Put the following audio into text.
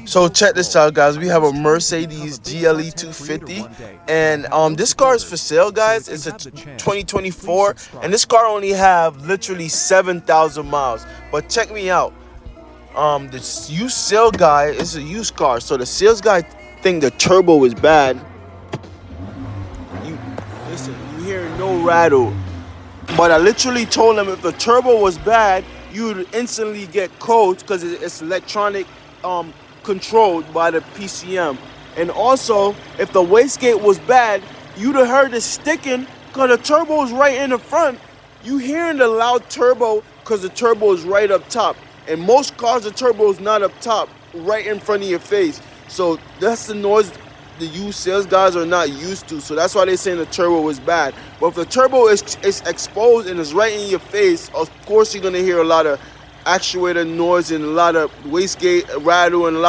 So check this out, guys. We have a Mercedes GLE 250, and this car is for sale, guys. It's a 2024, and this car only have literally 7,000 miles. But check me out. This used sale guy is a used car, so the sales guy think the turbo is bad. You listen, you hear no rattle, but I literally told him if the turbo was bad, you would instantly get codes because it's electronic controlled by the PCM. And also, if the wastegate was bad, you'd have heard it sticking because the turbo is right in the front. You hearing the loud turbo because the turbo is right up top. And most cars, the turbo is not up top, right in front of your face. So that's the noise the used sales guys are not used to. So that's why they're saying the turbo is bad. But if the turbo is exposed and is right in your face, of course you're going to hear a lot of actuator noise and a lot of wastegate rattle and a lot